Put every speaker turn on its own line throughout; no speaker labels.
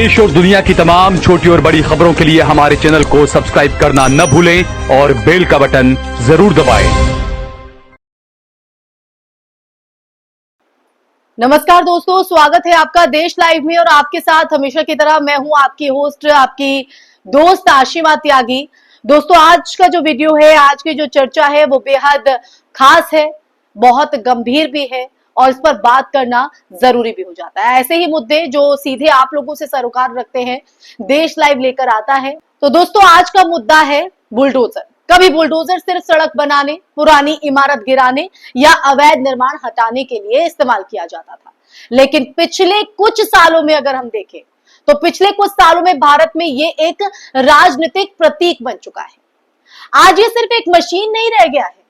देश और दुनिया की तमाम छोटी और बड़ी खबरों के लिए हमारे चैनल को सब्सक्राइब करना न भूलें और बेल का बटन जरूर दबाएं।
नमस्कार दोस्तों, स्वागत है आपका देश लाइव में और आपके साथ हमेशा की तरह मैं हूं आपकी होस्ट, आपकी दोस्त आशिमा त्यागी। दोस्तों, आज का जो वीडियो है, आज की जो चर्चा है वो बेहद खास है, बहुत गंभीर भी है और इस पर बात करना जरूरी भी हो जाता है। ऐसे ही मुद्दे जो सीधे आप लोगों से सरोकार रखते हैं, देश लाइव लेकर आता है। तो दोस्तों, आज का मुद्दा है बुलडोजर। कभी बुलडोजर सिर्फ सड़क बनाने, पुरानी इमारत गिराने या अवैध निर्माण हटाने के लिए इस्तेमाल किया जाता था, लेकिन पिछले कुछ सालों में अगर हम देखें तो पिछले कुछ सालों में भारत में ये एक राजनीतिक प्रतीक बन चुका है। आज ये सिर्फ एक मशीन नहीं रह गया है,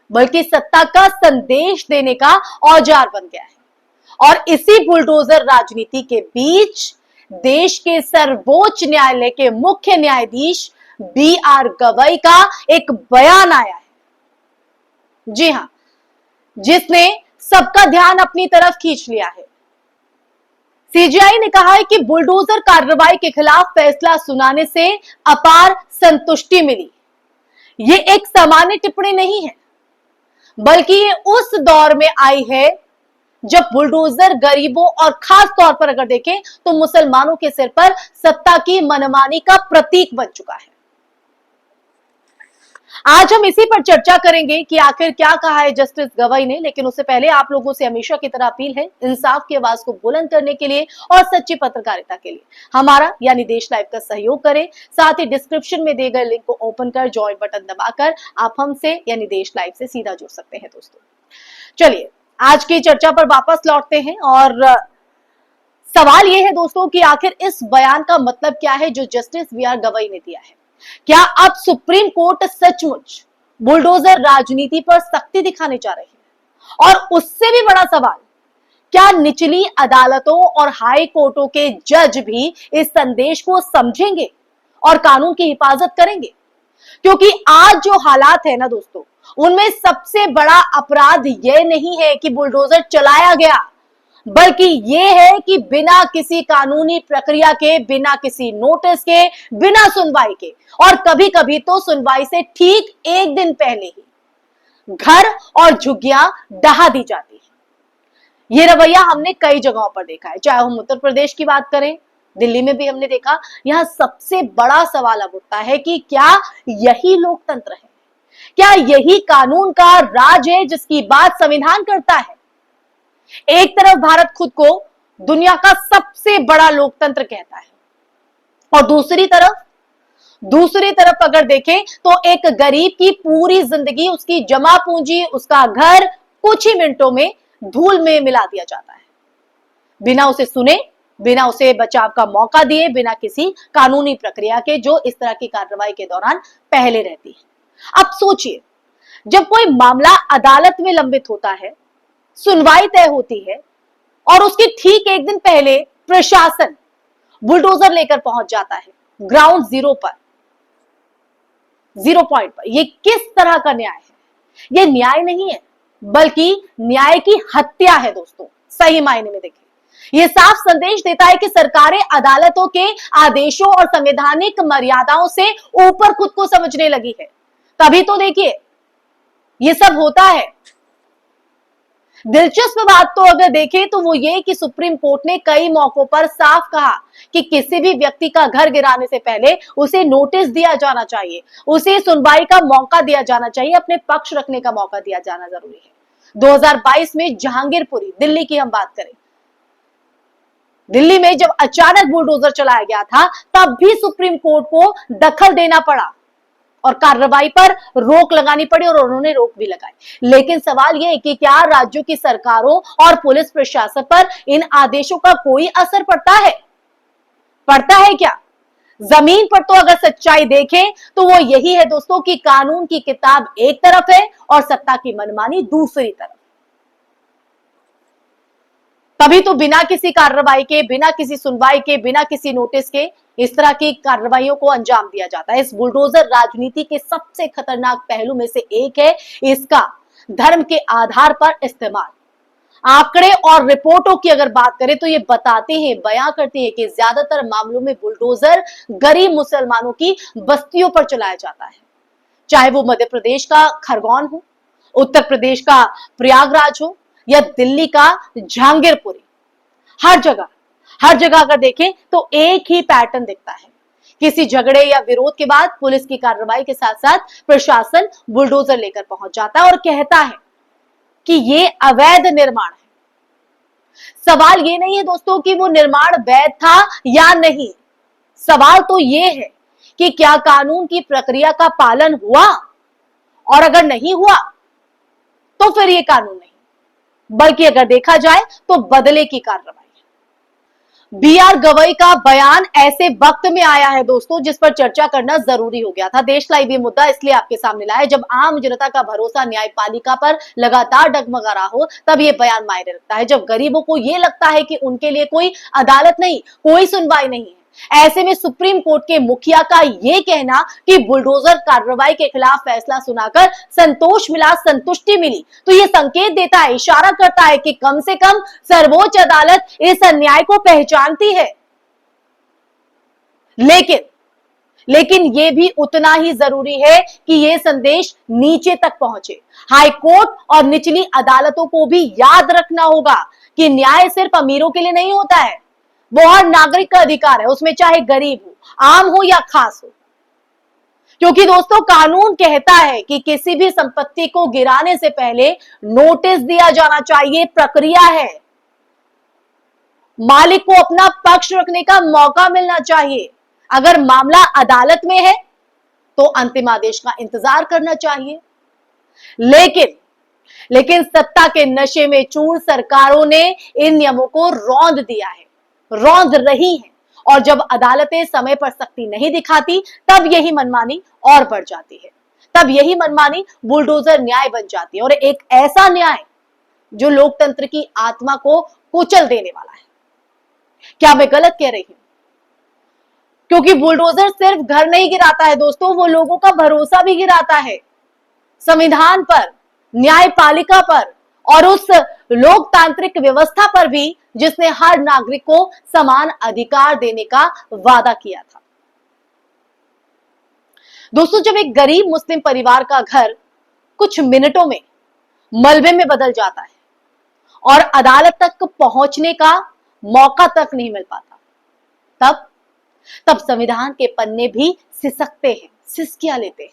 बल्कि सत्ता का संदेश देने का औजार बन गया है। और इसी बुलडोजर राजनीति के बीच देश के सर्वोच्च न्यायालय के मुख्य न्यायाधीश BR गवई का एक बयान आया है। जी हां, जिसने सबका ध्यान अपनी तरफ खींच लिया है। CJI ने कहा है कि बुलडोजर कार्रवाई के खिलाफ फैसला सुनाने से अपार संतुष्टि मिली। ये एक सामान्य टिप्पणी नहीं है, बल्कि ये उस दौर में आई है जब बुलडोजर गरीबों और खास तौर पर अगर देखें तो मुसलमानों के सिर पर सत्ता की मनमानी का प्रतीक बन चुका है। आज हम इसी पर चर्चा करेंगे कि आखिर क्या कहा है जस्टिस गवई ने। लेकिन उससे पहले आप लोगों से हमेशा की तरह अपील है, इंसाफ की आवाज को बुलंद करने के लिए और सच्ची पत्रकारिता के लिए हमारा यानी देश लाइव का सहयोग करें। साथ ही डिस्क्रिप्शन में दिए गए लिंक को ओपन कर ज्वाइन बटन दबाकर आप हमसे यानी देश लाइव से सीधा जुड़ सकते हैं। दोस्तों, चलिए आज की चर्चा पर वापस लौटते हैं और सवाल यह है दोस्तों कि आखिर इस बयान का मतलब क्या है जो जस्टिस BR गवई ने दिया है। क्या अब सुप्रीम कोर्ट सचमुच बुलडोजर राजनीति पर सख्ती दिखाने जा रही है? और उससे भी बड़ा सवाल, क्या निचली अदालतों और हाई कोर्टों के जज भी इस संदेश को समझेंगे और कानून की हिफाजत करेंगे? क्योंकि आज जो हालात है ना दोस्तों, उनमें सबसे बड़ा अपराध यह नहीं है कि बुलडोजर चलाया गया, बल्कि ये है कि बिना किसी कानूनी प्रक्रिया के, बिना किसी नोटिस के, बिना सुनवाई के और कभी कभी तो सुनवाई से ठीक एक दिन पहले ही घर और झुग्गियां ढहा दी जाती है। ये रवैया हमने कई जगहों पर देखा है, चाहे हम उत्तर प्रदेश की बात करें, दिल्ली में भी हमने देखा। यहां सबसे बड़ा सवाल अब उठता है कि क्या यही लोकतंत्र है? क्या यही कानून का राज है जिसकी बात संविधान करता है? एक तरफ भारत खुद को दुनिया का सबसे बड़ा लोकतंत्र कहता है और दूसरी तरफ अगर देखें तो एक गरीब की पूरी जिंदगी, उसकी जमा पूंजी, उसका घर कुछ ही मिनटों में धूल में मिला दिया जाता है, बिना उसे सुने, बिना उसे बचाव का मौका दिए, बिना किसी कानूनी प्रक्रिया के जो इस तरह की कार्रवाई के दौरान पहले रहती है। अब सोचिए, जब कोई मामला अदालत में लंबित होता है, सुनवाई तय होती है और उसके ठीक एक दिन पहले प्रशासन बुलडोजर लेकर पहुंच जाता है ग्राउंड जीरो पर, जीरो पॉइंट पर। यह किस तरह का न्याय है? यह न्याय नहीं है, बल्कि न्याय की हत्या है दोस्तों। सही मायने में देखिए, यह साफ संदेश देता है कि सरकारें अदालतों के आदेशों और संवैधानिक मर्यादाओं से ऊपर खुद को समझने लगी है। तभी तो देखिए यह सब होता है। दिलचस्प बात तो अगर देखें तो वो ये कि सुप्रीम कोर्ट ने कई मौकों पर साफ कहा कि किसी भी व्यक्ति का घर गिराने से पहले उसे नोटिस दिया जाना चाहिए, उसे सुनवाई का मौका दिया जाना चाहिए, अपने पक्ष रखने का मौका दिया जाना जरूरी है। 2022 में जहांगीरपुरी, दिल्ली की हम बात करें, दिल्ली में जब अचानक बुलडोजर चलाया गया था, तब भी सुप्रीम कोर्ट को दखल देना पड़ा और कार्रवाई पर रोक लगानी पड़ी और उन्होंने रोक भी लगाई। लेकिन सवाल यह है कि क्या राज्यों की सरकारों और पुलिस प्रशासन पर इन आदेशों का कोई असर पड़ता है क्या? जमीन पर तो अगर सच्चाई देखें तो वो यही है दोस्तों कि कानून की किताब एक तरफ है और सत्ता की मनमानी दूसरी तरफ। तभी तो बिना किसी कार्रवाई के, बिना किसी सुनवाई के, बिना किसी नोटिस के इस तरह की कार्रवाइयों को अंजाम दिया जाता है। इस बुलडोजर राजनीति के सबसे खतरनाक पहलू में से एक है इसका धर्म के आधार पर इस्तेमाल। आंकड़े और रिपोर्टों की अगर बात करें तो ये बताते हैं, बयां करते हैं कि ज्यादातर मामलों में बुलडोजर गरीब मुसलमानों की बस्तियों पर चलाया जाता है। चाहे वो मध्य प्रदेश का खरगोन हो, उत्तर प्रदेश का प्रयागराज हो या दिल्ली का जहांगीरपुरी, हर जगह अगर देखें तो एक ही पैटर्न दिखता है। किसी झगड़े या विरोध के बाद पुलिस की कार्रवाई के साथ साथ प्रशासन बुलडोजर लेकर पहुंच जाता है और कहता है कि ये अवैध निर्माण है। सवाल ये नहीं है दोस्तों कि वो निर्माण वैध था या नहीं, सवाल तो ये है कि क्या कानून की प्रक्रिया का पालन हुआ, और अगर नहीं हुआ तो फिर ये कानून नहीं, बल्कि अगर देखा जाए तो बदले की कार्रवाई। बीआर गवई का बयान ऐसे वक्त में आया है दोस्तों जिस पर चर्चा करना जरूरी हो गया था। देश लाइव ये मुद्दा इसलिए आपके सामने लाया जब आम जनता का भरोसा न्यायपालिका पर लगातार डगमगा रहा हो, तब ये बयान मायने रखता है। जब गरीबों को ये लगता है कि उनके लिए कोई अदालत नहीं, कोई सुनवाई नहीं है, ऐसे में सुप्रीम कोर्ट के मुखिया का ये कहना कि बुलडोजर कार्रवाई के खिलाफ फैसला सुनाकर संतोष मिला, संतुष्टि मिली, तो ये संकेत देता है, इशारा करता है कि कम से कम सर्वोच्च अदालत इस अन्याय को पहचानती है। लेकिन ये भी उतना ही जरूरी है कि ये संदेश नीचे तक पहुंचे। हाई कोर्ट और निचली अदालतों को भी याद रखना होगा कि न्याय सिर्फ अमीरों के लिए नहीं होता है, वो हर नागरिक का अधिकार है, उसमें चाहे गरीब हो, आम हो या खास हो। क्योंकि दोस्तों कानून कहता है कि किसी भी संपत्ति को गिराने से पहले नोटिस दिया जाना चाहिए, प्रक्रिया है। मालिक को अपना पक्ष रखने का मौका मिलना चाहिए। अगर मामला अदालत में है तो अंतिम आदेश का इंतजार करना चाहिए। लेकिन सत्ता के नशे में चूर सरकारों ने इन नियमों को रौंद दिया है, रौंद रही है, और जब अदालतें समय पर सख्ती नहीं दिखाती तब यही मनमानी और बढ़ जाती है, तब यही मनमानी बुलडोजर न्याय बन जाती है, और एक ऐसा न्याय जो लोकतंत्र की आत्मा को कुचल देने वाला है। क्या मैं गलत कह रही हूं? क्योंकि बुलडोजर सिर्फ घर नहीं गिराता है दोस्तों, वो लोगों का भरोसा भी गिराता है, संविधान पर, न्यायपालिका पर और उस लोकतांत्रिक व्यवस्था पर भी जिसने हर नागरिक को समान अधिकार देने का वादा किया था। दोस्तों जब एक गरीब मुस्लिम परिवार का घर कुछ मिनटों में मलबे में बदल जाता है और अदालत तक पहुंचने का मौका तक नहीं मिल पाता, तब संविधान के पन्ने भी सिसकते हैं, सिसकियां लेते हैं।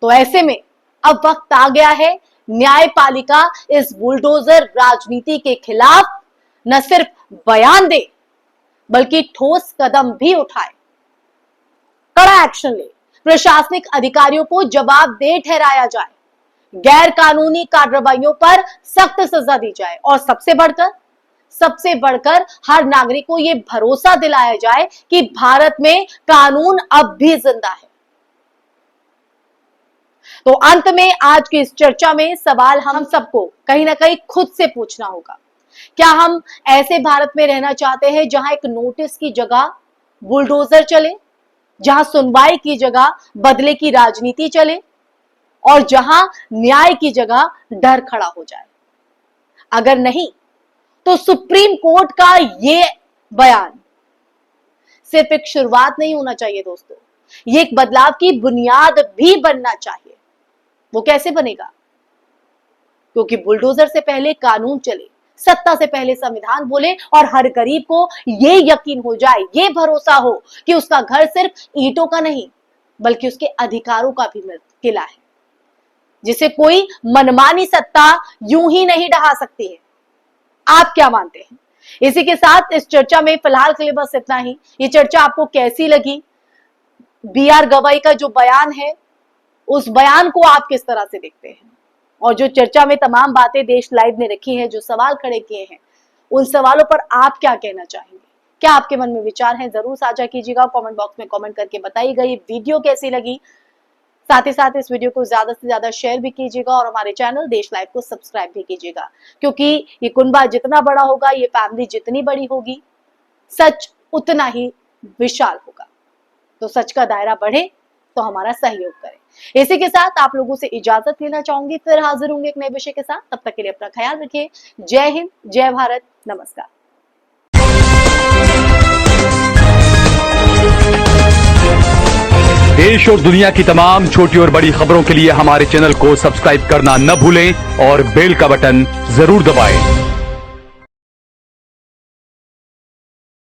तो ऐसे में अब वक्त आ गया है न्यायपालिका इस बुलडोजर राजनीति के खिलाफ न सिर्फ बयान दे बल्कि ठोस कदम भी उठाए, कड़ा एक्शन ले, प्रशासनिक अधिकारियों को जवाबदेह ठहराया जाए, गैर कानूनी कार्रवाइयों पर सख्त सजा दी जाए और सबसे बढ़कर हर नागरिक को यह भरोसा दिलाया जाए कि भारत में कानून अब भी जिंदा है। तो अंत में आज की इस चर्चा में सवाल हम सबको कहीं ना कहीं खुद से पूछना होगा, क्या हम ऐसे भारत में रहना चाहते हैं जहां एक नोटिस की जगह बुलडोजर चले, जहां सुनवाई की जगह बदले की राजनीति चले और जहां न्याय की जगह डर खड़ा हो जाए? अगर नहीं तो सुप्रीम कोर्ट का ये बयान सिर्फ एक शुरुआत नहीं होना चाहिए दोस्तों, ये एक बदलाव की बुनियाद भी बनना चाहिए। वो कैसे बनेगा? क्योंकि बुलडोजर से पहले कानून चले, सत्ता से पहले संविधान बोले और हर गरीब को ये यकीन हो जाए, ये भरोसा हो कि उसका घर सिर्फ ईंटों का नहीं बल्कि उसके अधिकारों का भी किला है, जिसे कोई मनमानी सत्ता यूं ही नहीं ढहा सकती है। आप क्या मानते हैं? इसी के साथ इस चर्चा में फिलहाल के लिए बस इतना ही। ये चर्चा आपको कैसी लगी? बीआर गवई का जो बयान है उस बयान को आप किस तरह से देखते हैं? और जो चर्चा में तमाम बातें देश लाइव ने रखी हैं, जो सवाल खड़े किए हैं, उन सवालों पर आप क्या कहना चाहेंगे? क्या आपके मन में विचार हैं? जरूर साझा कीजिएगा, कमेंट बॉक्स में कमेंट करके बताइएगा ये वीडियो कैसी लगी। साथ ही साथ इस वीडियो को ज्यादा से ज्यादा शेयर भी कीजिएगा और हमारे चैनल देश लाइव को सब्सक्राइब भी कीजिएगा, क्योंकि ये कुनबा जितना बड़ा होगा, ये फैमिली जितनी बड़ी होगी, सच उतना ही विशाल होगा। तो सच का दायरा बढ़े, तो हमारा सहयोग करें। इसी के साथ आप लोगों से इजाजत लेना चाहूंगी, फिर हाजिर होंगे एक नए विषय के साथ। तब तक के लिए अपना ख्याल रखिए। जय हिंद, जय भारत, नमस्कार।
देश और दुनिया की तमाम छोटी और बड़ी खबरों के लिए हमारे चैनल को सब्सक्राइब करना न भूलें और बेल का बटन जरूर दबाएं।